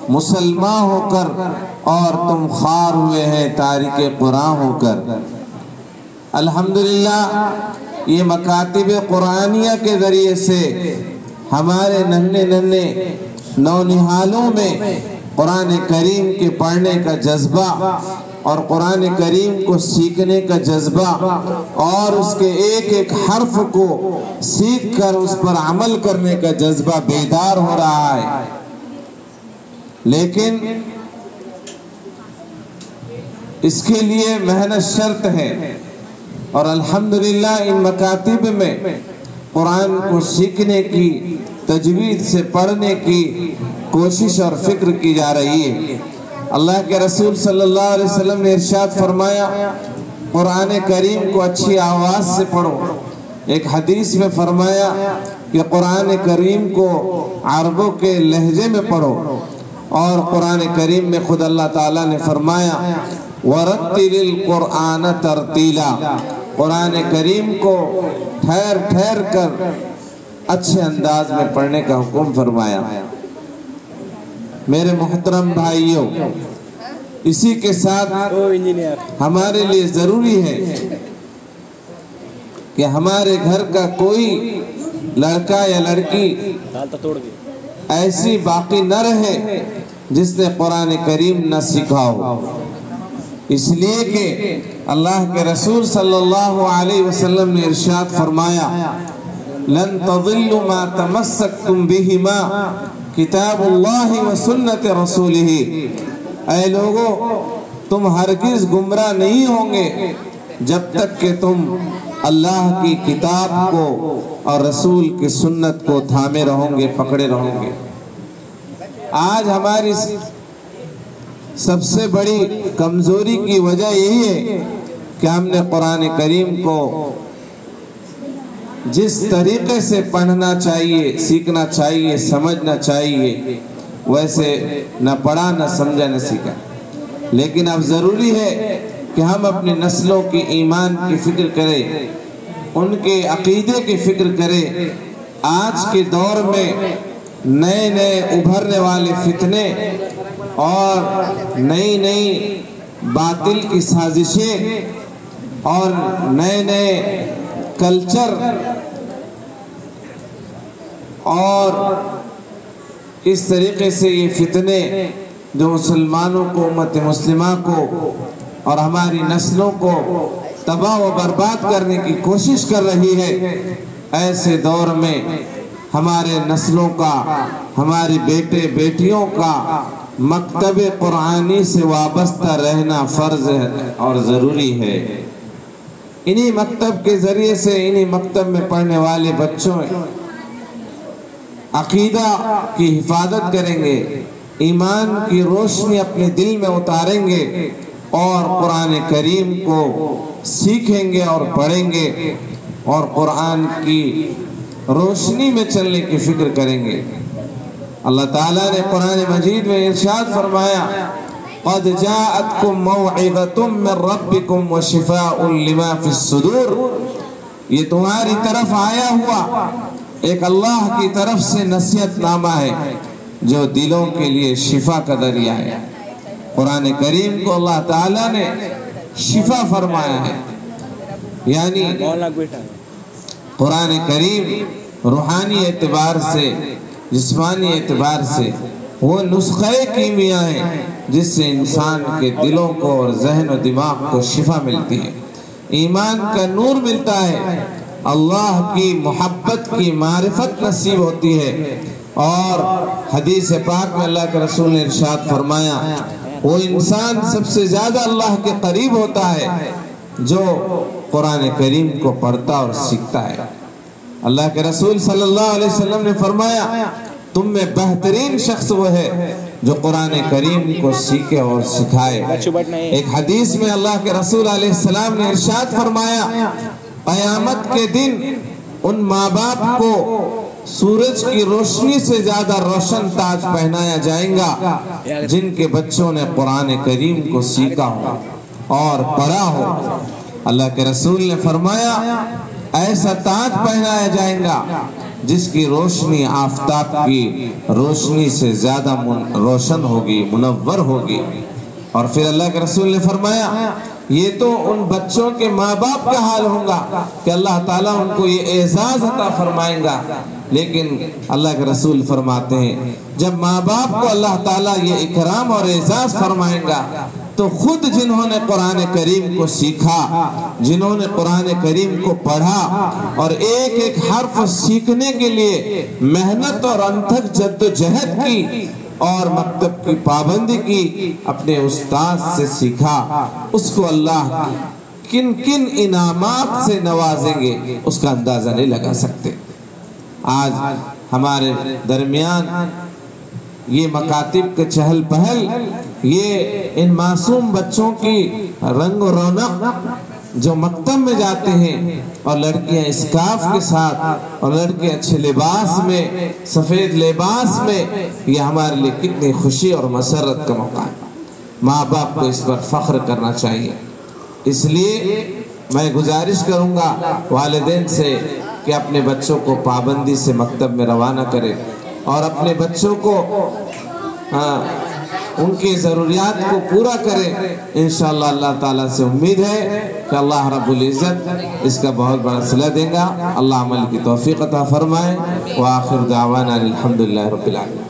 مسلمان ہو کر اور تم خوار ہوئے ہیں تارک قرآن ہو کر۔ الحمدللہ یہ مکاتب قرآنیہ کے ذریعے سے ہمارے ننھے نونہالوں میں قرآن کریم کے پڑھنے کا جذبہ اور قرآن کریم کو سیکھنے کا جذبہ اور اس کے ایک ایک حرف کو سیکھ کر اس پر عمل کرنے کا جذبہ بیدار ہو رہا ہے۔ لیکن اس کے لیے محنت شرط ہے، اور الحمدللہ ان مکاتب میں قرآن کو سیکھنے کی، تجوید سے پڑھنے کی کوشش اور فکر کی جا رہی ہے۔ اللہ کے رسول صلی اللہ علیہ وسلم نے ارشاد فرمایا قرآن کریم کو اچھی آواز سے پڑھو۔ ایک حدیث میں فرمایا کہ قرآن کریم کو عربوں کے لہجے میں پڑھو، اور قرآن کریم میں خود اللہ تعالیٰ نے فرمایا وَرَتِّلِ الْقُرْآنَ تَرْتِيلًا، قرآن کریم کو ٹھہر ٹھہر کر اچھے انداز میں پڑھنے کا حکم فرمایا۔ میرے محترم بھائیوں، اسی کے ساتھ ہمارے لیے ضروری ہے کہ ہمارے گھر کا کوئی لڑکا یا لڑکی ایسی باقی نہ رہے جس نے قرآن کریم نہ سیکھا ہو، اس لیے کہ اللہ کے رسول صلی اللہ علیہ وسلم نے ارشاد فرمایا لن تضلوا ما تمسکتم بہما کتاب اللہ و سنت رسولہ، اے لوگو تم ہرگز گمراہ نہیں ہوں گے جب تک کہ تم اللہ کی کتاب کو اور رسول کی سنت کو تھامے رہو گے، پکڑے رہو گے۔ آج ہماری سب سے بڑی کمزوری کی وجہ یہی ہے کہ ہم نے قرآن کریم کو جس طریقے سے پڑھنا چاہیے، سیکھنا چاہیے، سمجھنا چاہیے، ویسے نہ پڑھا، نہ سمجھا، نہ سیکھا۔ لیکن اب ضروری ہے کہ ہم اپنی نسلوں کی ایمان کی فکر کریں، ان کے عقیدے کی فکر کریں۔ آج کے دور میں نئے نئے ابھرنے والے فتنے اور نئی نئی باطل کی سازشیں اور نئے نئے کلچر اور اس طریقے سے یہ فتنے جو مسلمانوں کو، امت مسلمہ کو اور ہماری نسلوں کو تباہ و برباد کرنے کی کوشش کر رہی ہے، ایسے دور میں ہمارے نسلوں کا، ہمارے بیٹے بیٹیوں کا مکتب قرآنی سے وابستہ رہنا فرض ہے اور ضروری ہے۔ انہی مکتب کے ذریعے سے، انہی مکتب میں پڑھنے والے بچوں عقیدہ کی حفاظت کریں گے، ایمان کی روشنی اپنے دل میں اتاریں گے اور قرآن کریم کو سیکھیں گے اور پڑھیں گے اور قرآن کی روشنی میں چلنے کی فکر کریں گے۔ اللہ تعالیٰ نے قرآن مجید میں ارشاد فرمایا قَدْ جَاءَتْكُمْ مَوْعِظَةٌ مِّن رَبِّكُمْ وَشِفَاءٌ لِمَا فِي الصُّدُورِ، یہ تمہاری طرف آیا ہوا ایک اللہ کی طرف سے نصیحت نامہ ہے جو دلوں کے لیے شفا کا ذریعہ ہے۔ قرآن کریم کو اللہ تعالیٰ نے شفا فرمایا ہے، یعنی قرآن کریم روحانی اعتبار سے، جسمانی اعتبار سے وہ نسخہ کیمیا ہے جس سے انسان کے دلوں کو اور ذہن و دماغ کو شفا ملتی ہے، ایمان کا نور ملتا ہے، اللہ کی محبت کی معرفت نصیب ہوتی ہے۔ اور حدیث پاک میں اللہ کے رسول نے ارشاد فرمایا وہ انسان سب سے زیادہ اللہ کے قریب ہوتا ہے جو قرآن کریم کو پڑھتا اور سیکھتا ہے۔ اللہ کے رسول صلی اللہ علیہ وسلم نے فرمایا تم میں بہترین شخص وہ ہے جو قرآن کریم کو سیکھے اور سکھائے۔ ایک حدیث میں اللہ کے رسول علیہ السلام نے ارشاد فرمایا قیامت کے دن ان ماں باپ کو سورج کی روشنی سے زیادہ روشن تاج پہنایا جائے گا جن کے بچوں نے قرآن کریم کو سیکھا ہو اور پڑھا ہو۔ اللہ کے رسول نے فرمایا ایسا تاج پہنایا جائے گا جس کی روشنی آفتاب کی روشنی سے زیادہ روشن ہوگی، منور ہوگی۔ اور پھر اللہ کے رسول نے فرمایا یہ تو ان بچوں کے ماں باپ کا حال ہوگا کہ اللہ تعالیٰ ان کو یہ اعزاز عطا فرمائیں گا، لیکن اللہ کے رسول فرماتے ہیں جب ماں باپ کو اللہ تعالیٰ یہ اکرام اور اعزاز فرمائیں گا تو خود جنہوں نے قرآن کریم کو سیکھا، جنہوں نے قرآن کریم کو پڑھا اور ایک ایک حرف سیکھنے کے لیے محنت اور انتھک جد و جہد کی اور مکتب کی پابندی کی، اپنے استاد سے سیکھا، اس کو اللہ کن کن انعامات سے نوازیں گے اس کا اندازہ نہیں لگا سکتے۔ آج ہمارے درمیان یہ مکاتب کے چہل پہل، یہ ان معصوم بچوں کی رنگ و رونق جو مکتب میں جاتے ہیں اور لڑکیاں اسکارف کے ساتھ اور لڑکے اچھے لباس میں، سفید لباس میں، یہ ہمارے لیے کتنی خوشی اور مسرت کا موقع ہے۔ ماں باپ کو اس پر فخر کرنا چاہیے۔ اس لیے میں گزارش کروں گا والدین سے کہ اپنے بچوں کو پابندی سے مکتب میں روانہ کرے اور اپنے بچوں کو ان کی ضروریات کو پورا کرے۔ انشاءاللہ اللہ تعالیٰ سے امید ہے کہ اللہ رب العزت اس کا بہت بڑا صلہ دے گا۔ اللہ عمل کی توفیق عطا فرمائے۔ وآخر دعوانا الحمدللہ رب العالمین۔